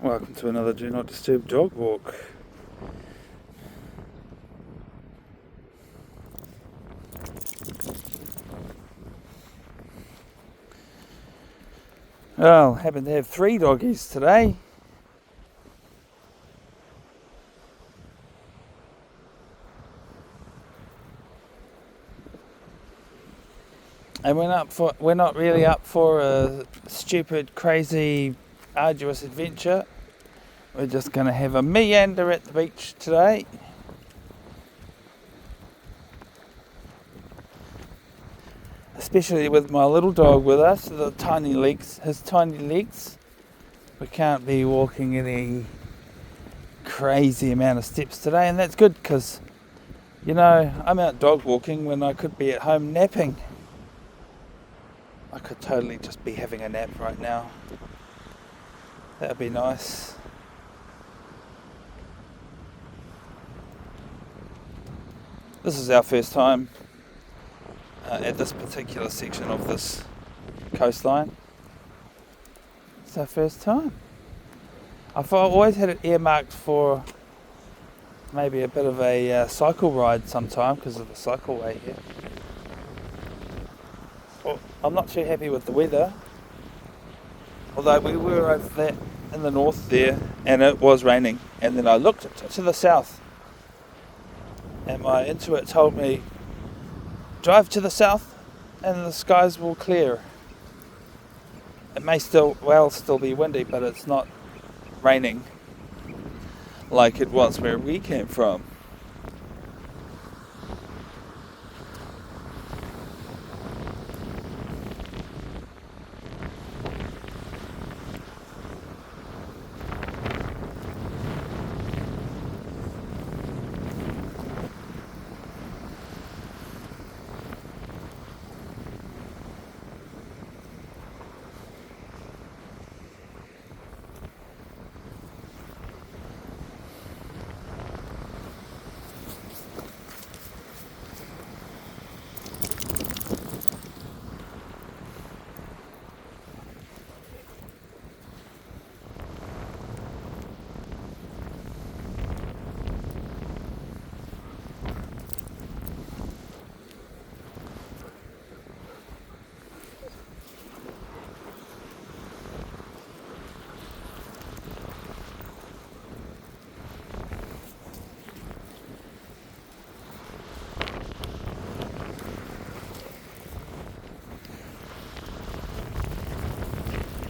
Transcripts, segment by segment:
Welcome to another Do Not Disturb Dog Walk. Well, happen to have 3 doggies today. And we're not really up for a stupid, crazy, arduous adventure. We're just going to have a meander at the beach today. Especially with my little dog with us, his tiny legs. We can't be walking any crazy amount of steps today, and that's good because, I'm out dog walking when I could be at home napping. I could totally just be having a nap right now. That would be nice. This is our first time at this particular section of this coastline. It's our first time. I've always had it earmarked for maybe a bit of a cycle ride sometime because of the cycleway here. Well, I'm not too happy with the weather, although we were over there in the north there and it was raining, and then I looked to the south and my intuit told me drive to the south and the skies will clear. It may still be windy, but it's not raining like it was where we came from.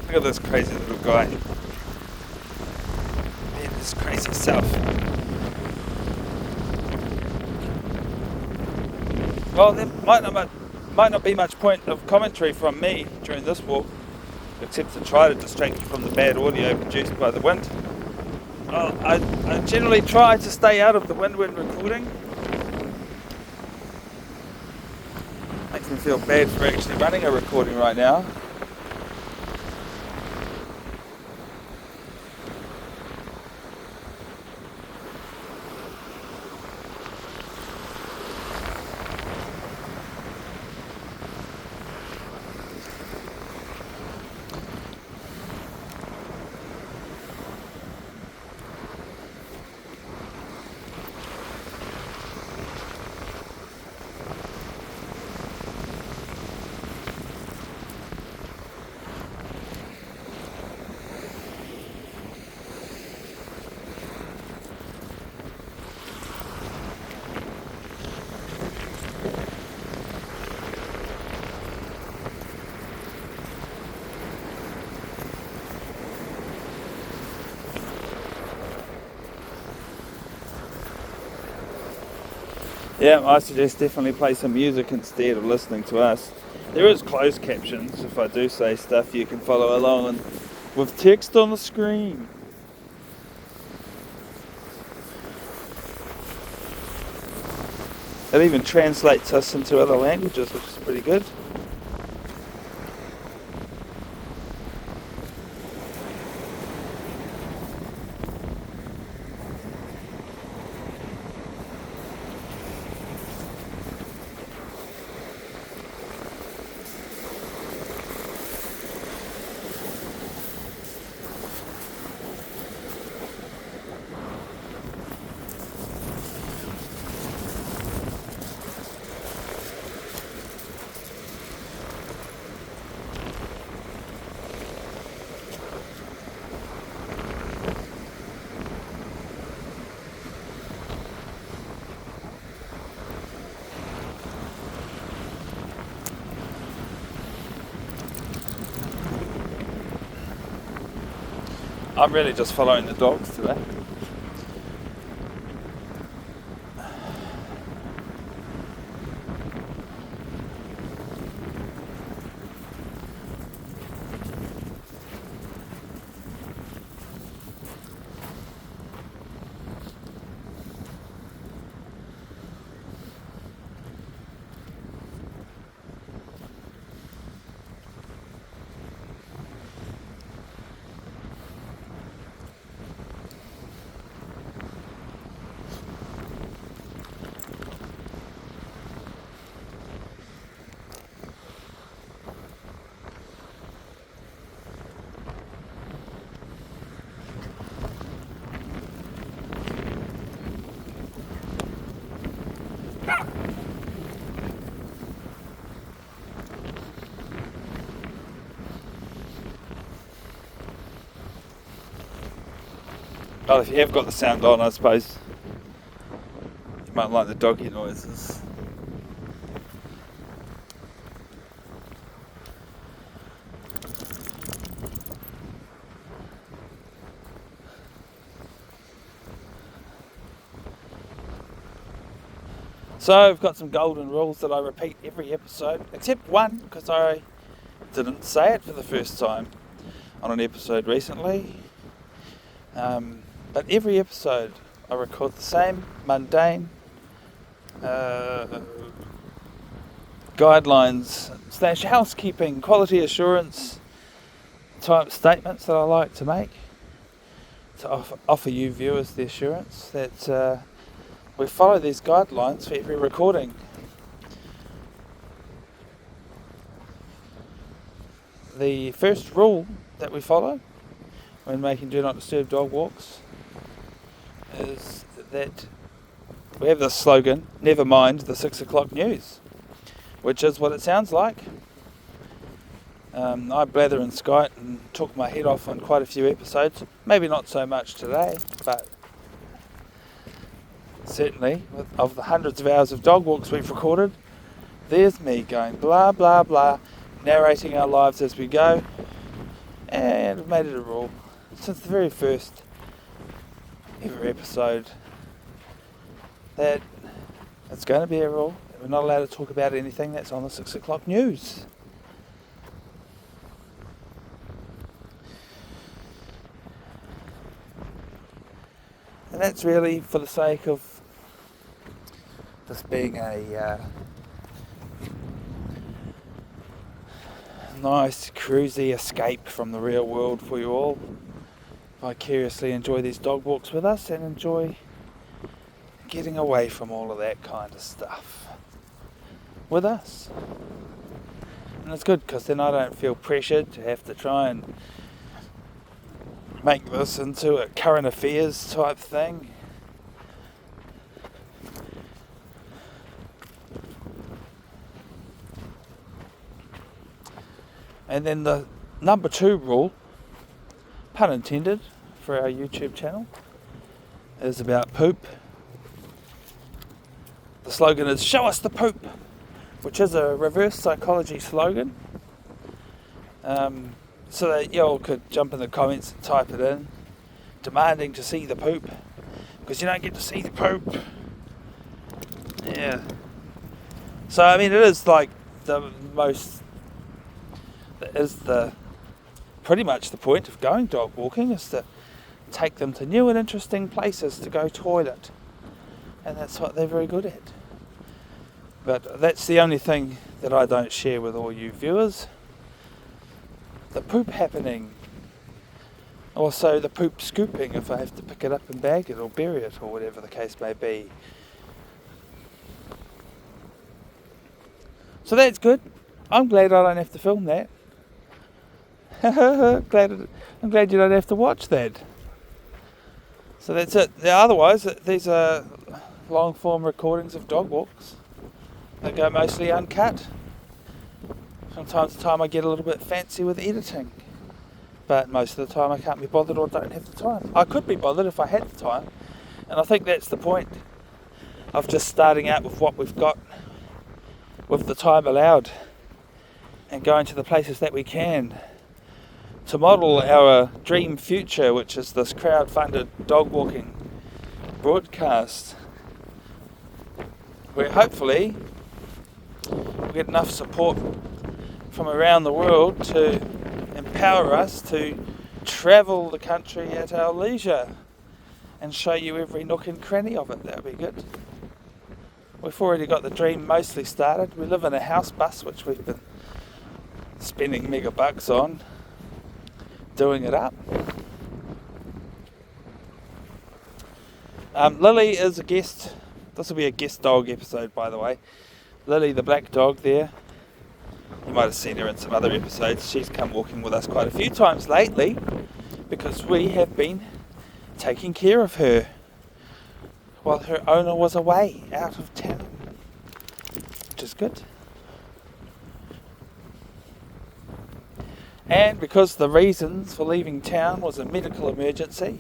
Look at this crazy little guy. Man, this crazy self. Well, there might not be much point of commentary from me during this walk, except to try to distract you from the bad audio produced by the wind. Well, I generally try to stay out of the wind when recording. Makes me feel bad for actually running a recording right now. Yeah, I suggest definitely play some music instead of listening to us. There is closed captions. If I do say stuff, you can follow along with text on the screen. It even translates us into other languages, which is pretty good. I'm really just following the dogs today. Well, if you have got the sound on, I suppose you might like the doggy noises. So I've got some golden rules that I repeat every episode, except one, because I didn't say it for the first time on an episode recently. But every episode I record the same mundane guidelines / housekeeping, quality assurance type statements that I like to make to offer you viewers the assurance that we follow these guidelines for every recording. The first rule that we follow when making Do Not Disturb dog walks is that we have this slogan, never mind the 6 o'clock news, which is what it sounds like. I blather and skite and talk my head off on quite a few episodes, maybe not so much today, but certainly of the hundreds of hours of dog walks we've recorded, there's me going blah blah blah, narrating our lives as we go, and I've made it a rule since the very first ever episode that it's going to be a rule that we're not allowed to talk about anything that's on the 6 o'clock news. And that's really for the sake of this being a nice cruisy escape from the real world for you all. Vicariously enjoy these dog walks with us and enjoy getting away from all of that kind of stuff with us. And it's good because then I don't feel pressured to have to try and make this into a current affairs type thing. And then the number 2 rule, pun intended, for our YouTube channel, is about poop. The slogan is "Show us the poop," which is a reverse psychology slogan. So that you all could jump in the comments and type it in, demanding to see the poop, because you don't get to see the poop. Yeah. So I mean, it is like pretty much the point of going dog walking is to take them to new and interesting places to go toilet, and that's what they're very good at. But that's the only thing that I don't share with all you viewers. The poop happening, also the poop scooping if I have to pick it up and bag it or bury it or whatever the case may be. So that's good. I'm glad I don't have to film that. I'm glad you don't have to watch that. So that's it. Now, otherwise, these are long form recordings of dog walks. They go mostly uncut. From time to time I get a little bit fancy with editing, but most of the time I can't be bothered or don't have the time. I could be bothered if I had the time, and I think that's the point of just starting out with what we've got, with the time allowed, and going to the places that we can to model our dream future, which is this crowd-funded dog walking broadcast, where hopefully we'll get enough support from around the world to empower us to travel the country at our leisure and show you every nook and cranny of it. That would be good. We've already got the dream mostly started. We live in a house bus, which we've been spending mega bucks on doing it up. Lili is a guest. This will be a guest dog episode, by the way. Lili, the black dog there. You might have seen her in some other episodes. She's come walking with us quite a few times lately because we have been taking care of her while her owner was away, out of town, which is good. And because the reasons for leaving town was a medical emergency,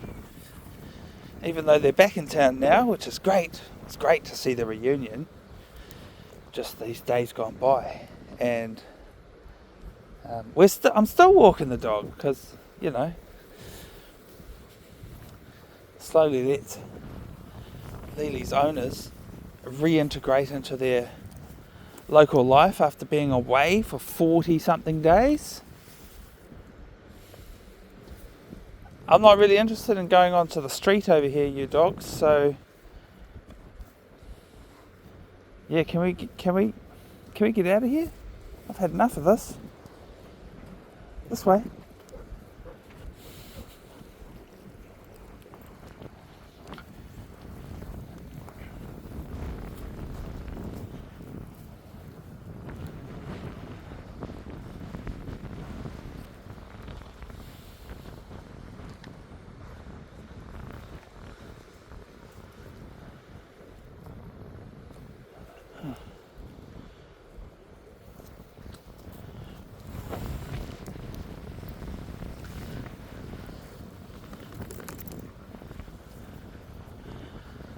even though they're back in town now, which is great. It's great to see the reunion, just these days gone by. And I'm still walking the dog because, slowly let Lili's owners reintegrate into their local life after being away for 40 something days. I'm not really interested in going onto the street over here, you dogs, so yeah, can we get out of here? I've had enough of this. This way.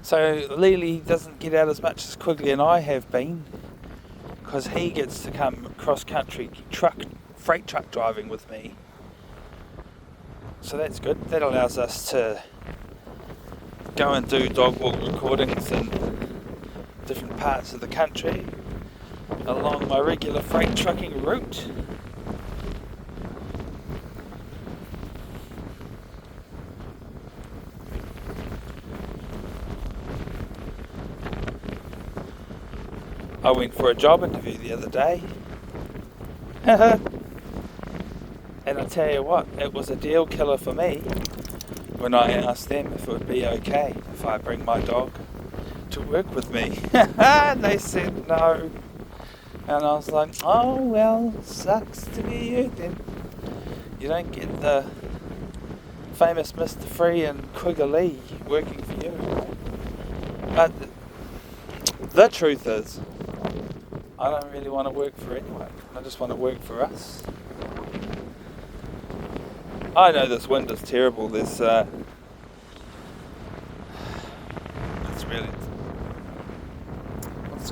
So Lili doesn't get out as much as Quigley and I have been, because he gets to come cross-country freight truck driving with me. So that's good. That allows us to go and do dog walk recordings in different parts of the country along my regular freight trucking route. I went for a job interview the other day. And I tell you what, it was a deal killer for me when I asked them if it would be okay if I bring my dog to work with me. And they said no. And I was like, oh well, sucks to be you then. You don't get the famous Mr. Free and Quigley working for you. But the truth is, I don't really want to work for anyone. I just want to work for us. I know this wind is terrible. It's really,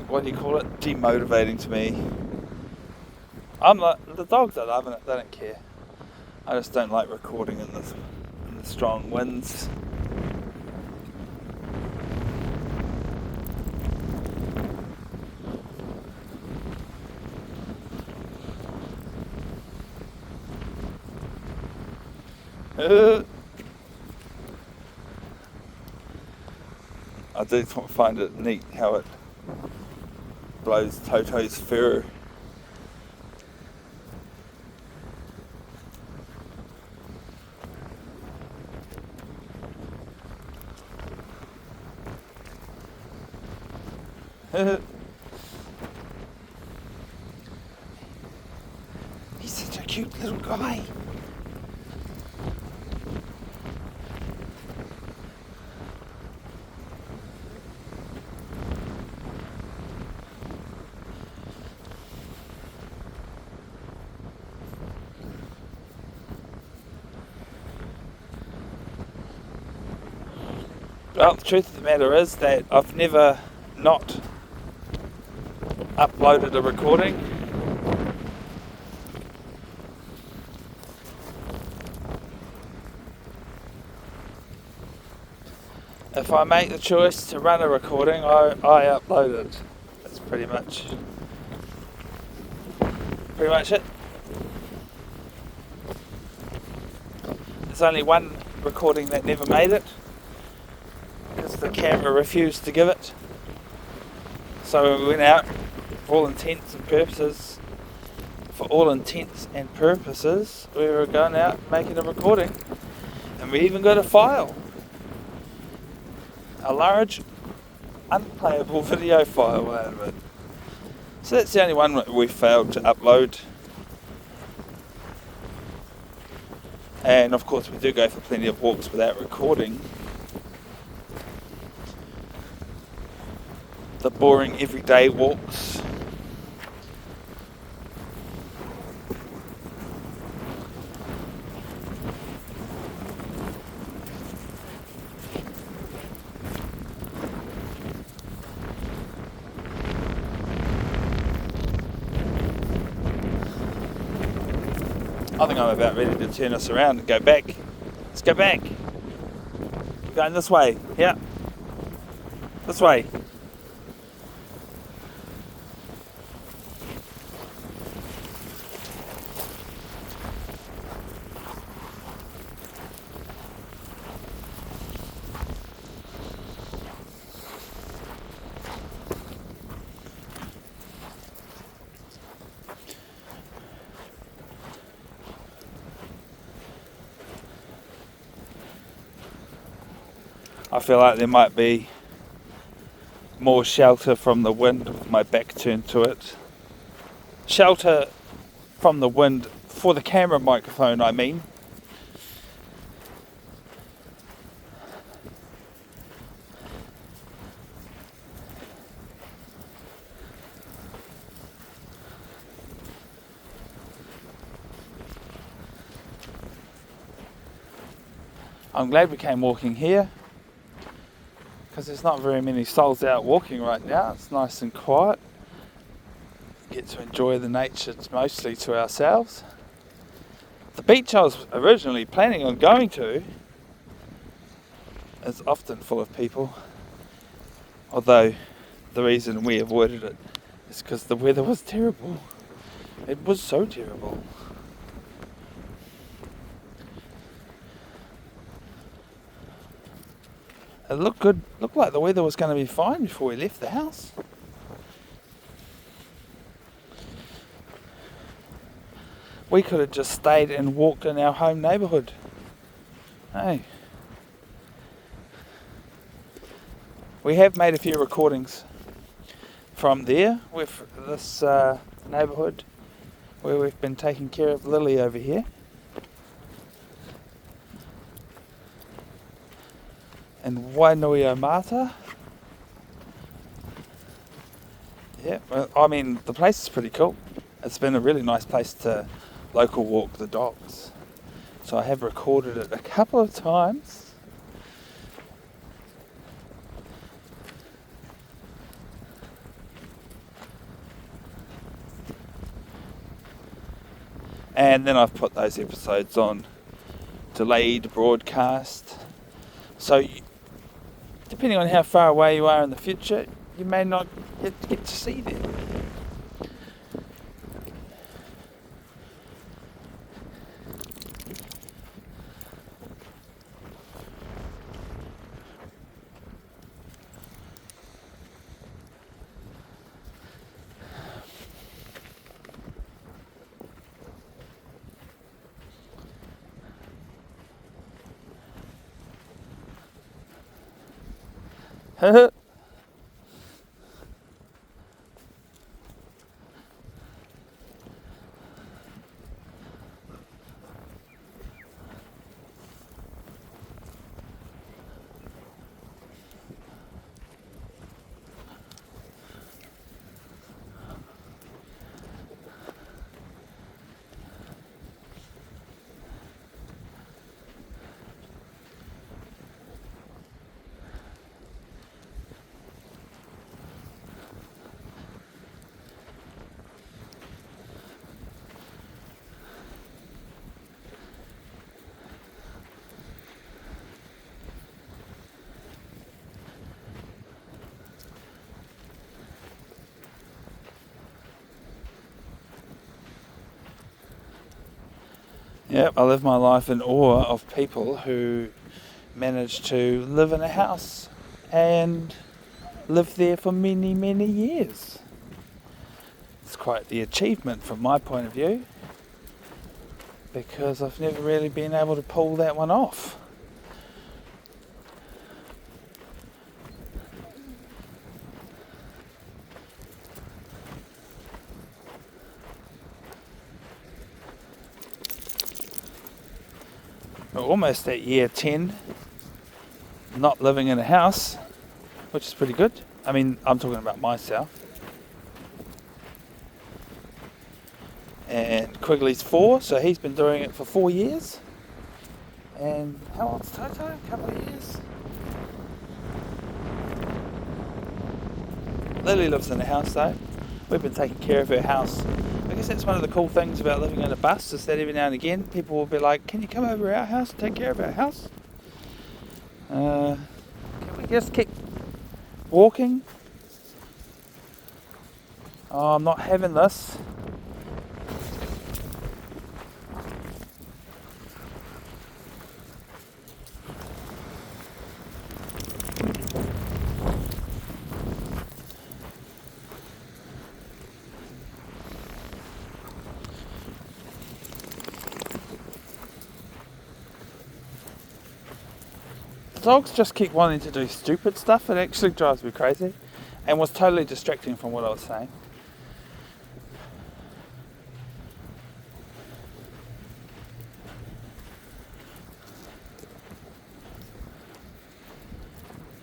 what do you call it? Demotivating to me. The dogs are loving it. They don't care. I just don't like recording in the strong winds. I do find it neat how it blows Toto's fur. He's such a cute little guy. Well, the truth of the matter is that I've never not uploaded a recording. if I make the choice to run a recording, I upload it. That's pretty much it. There's only one recording that never made it because the camera refused to give it. So we went out for all intents and purposes. We were going out making a recording, and we even got a file. A large, unplayable video file out of it. So that's the only one that we failed to upload. And of course we do go for plenty of walks without recording. The boring everyday walks. I think I'm about ready to turn us around and go back. Let's go back. We're going this way. Yeah. This way. I feel like there might be more shelter from the wind with my back turned to it. Shelter from the wind for the camera microphone, I mean. I'm glad we came walking here, because there's not very many souls out walking right now. It's nice and quiet. We get to enjoy the nature mostly to ourselves. The beach I was originally planning on going to is often full of people, although the reason we avoided it is because the weather was terrible. It was so terrible. It looked good. Looked like the weather was going to be fine before we left the house. We could have just stayed and walked in our home neighbourhood. Hey. We have made a few recordings from there with this neighbourhood where we've been taking care of Lili over here. And Wainuiomata. Yeah, well, I mean, the place is pretty cool. It's been a really nice place to local walk the dogs. So I have recorded it a couple of times. And then I've put those episodes on delayed broadcast. So depending on how far away you are in the future, you may not get to see them. Yep, I live my life in awe of people who manage to live in a house and live there for many, many years. It's quite the achievement from my point of view, because I've never really been able to pull that one off. We're almost at year 10, not living in a house, which is pretty good. I mean, I'm talking about myself. And Quigley's 4, so he's been doing it for 4 years. And how old's Toto? A couple of years. Lili lives in a house though. We've been taking care of her house. I guess that's one of the cool things about living in a bus, is that every now and again people will be like, can you come over to our house and take care of our house? Can we just keep walking? Oh, I'm not having this. Dogs just keep wanting to do stupid stuff. It actually drives me crazy and was totally distracting from what I was saying.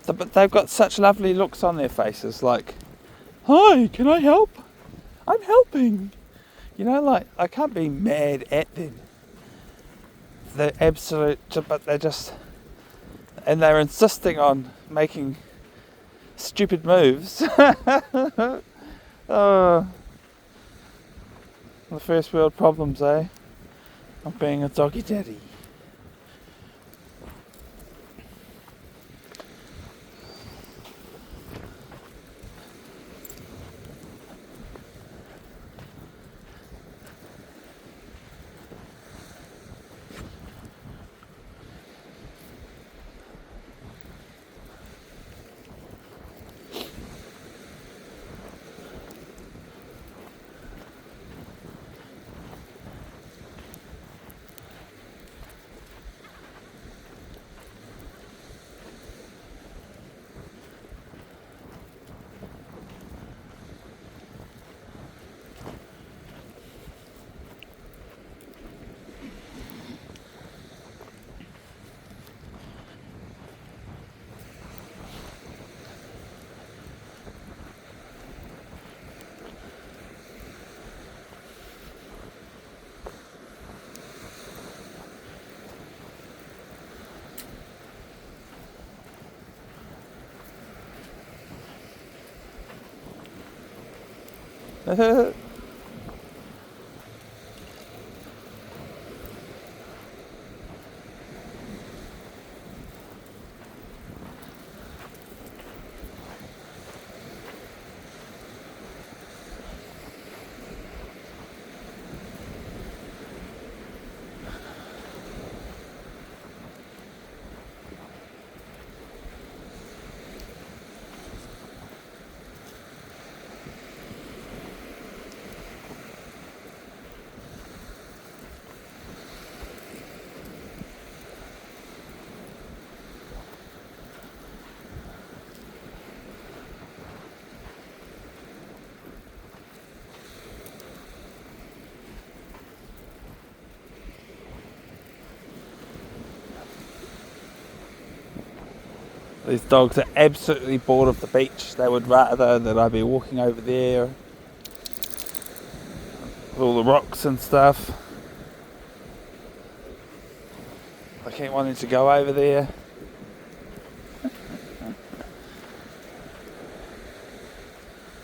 But they've got such lovely looks on their faces, like, hi, can I help? I'm helping. You know, like, I can't be mad at them. They're absolute, but they're just, and they're insisting on making stupid moves. Oh, the first world problems, eh? Of being a doggy daddy. These dogs are absolutely bored of the beach. They would rather that I be walking over there with all the rocks and stuff. I keep wanting to go over there.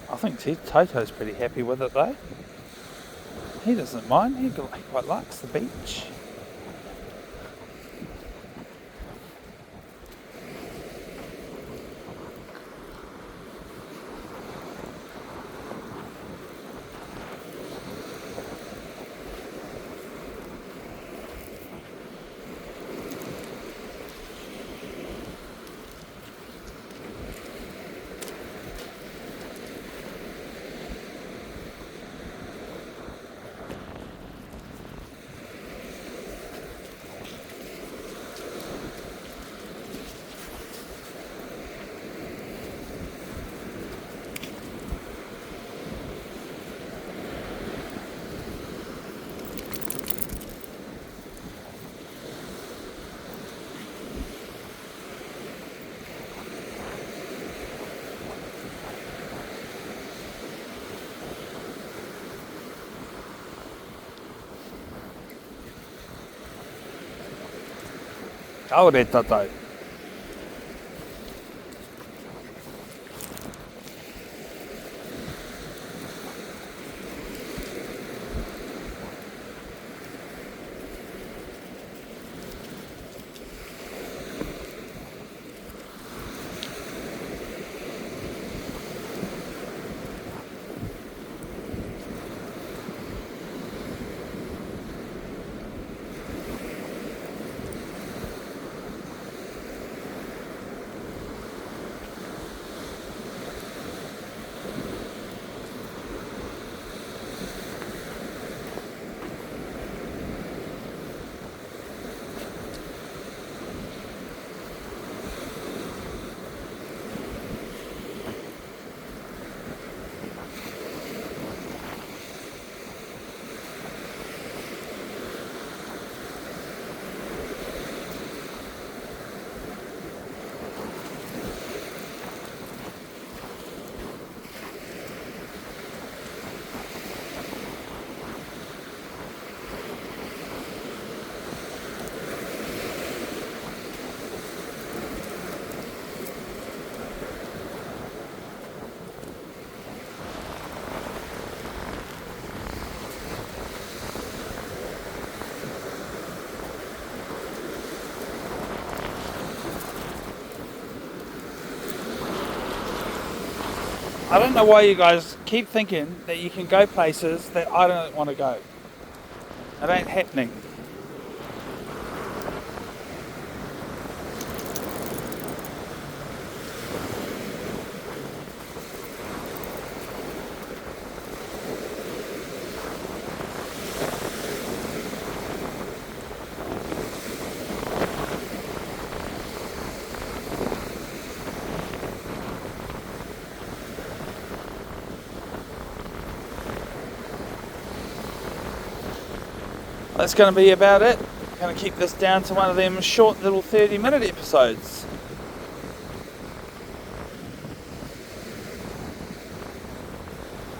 I think Toto's pretty happy with it though. He doesn't mind. He quite likes the beach. Kaore tatou. I don't know why you guys keep thinking that you can go places that I don't want to go. It ain't happening. That's going to be about it. I'm going to keep this down to one of them short little 30-minute episodes.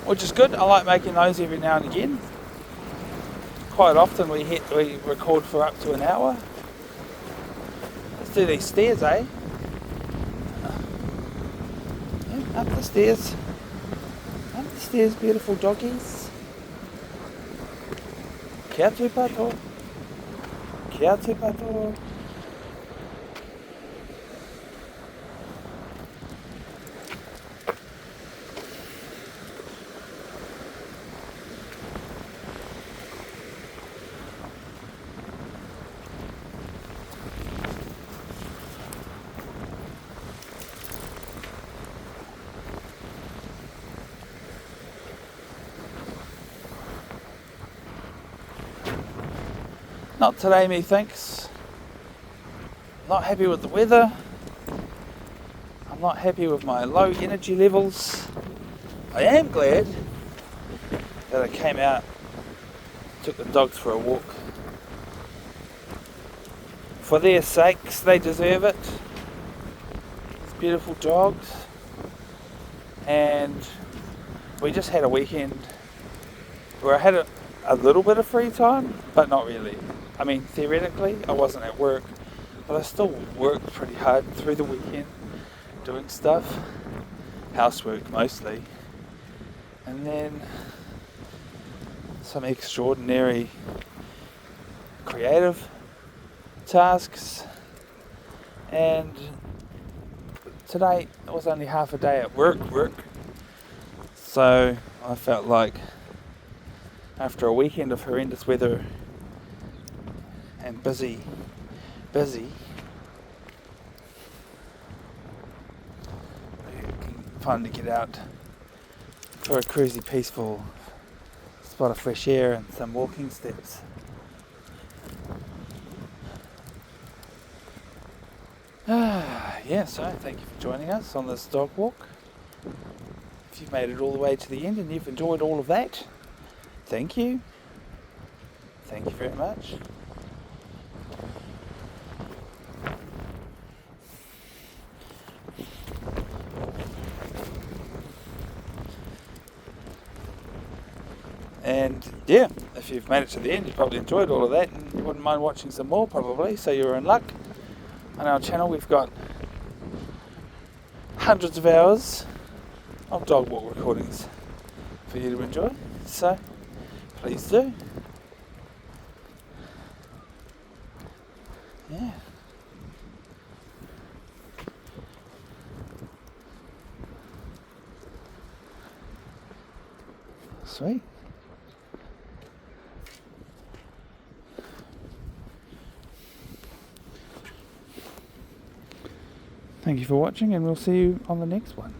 Which is good. I like making those every now and again. Quite often we record for up to an hour. Let's do these stairs, eh? Yeah, up the stairs. Up the stairs, beautiful doggies. Kia te pato. Kia te pato. Not today, methinks. Not happy with the weather. I'm not happy with my low energy levels. I am glad that I came out, took the dogs for a walk. For their sakes, they deserve it. These beautiful dogs. And we just had a weekend where I had a little bit of free time, but not really. I mean, theoretically, I wasn't at work, but I still worked pretty hard through the weekend, doing stuff, housework mostly, and then some extraordinary creative tasks. And today it was only half a day at work, so I felt like after a weekend of horrendous weather and busy, fun to get out for a cruisy, peaceful spot of fresh air and some walking steps. Yeah, so thank you for joining us on this dog walk. If you've made it all the way to the end and you've enjoyed all of that, thank you. Thank you very much. And yeah, if you've made it to the end, you probably enjoyed all of that and you wouldn't mind watching some more probably, so you're in luck. on our channel we've got hundreds of hours of dog walk recordings for you to enjoy. So please do. Yeah. Sweet. Thank you for watching, and we'll see you on the next one.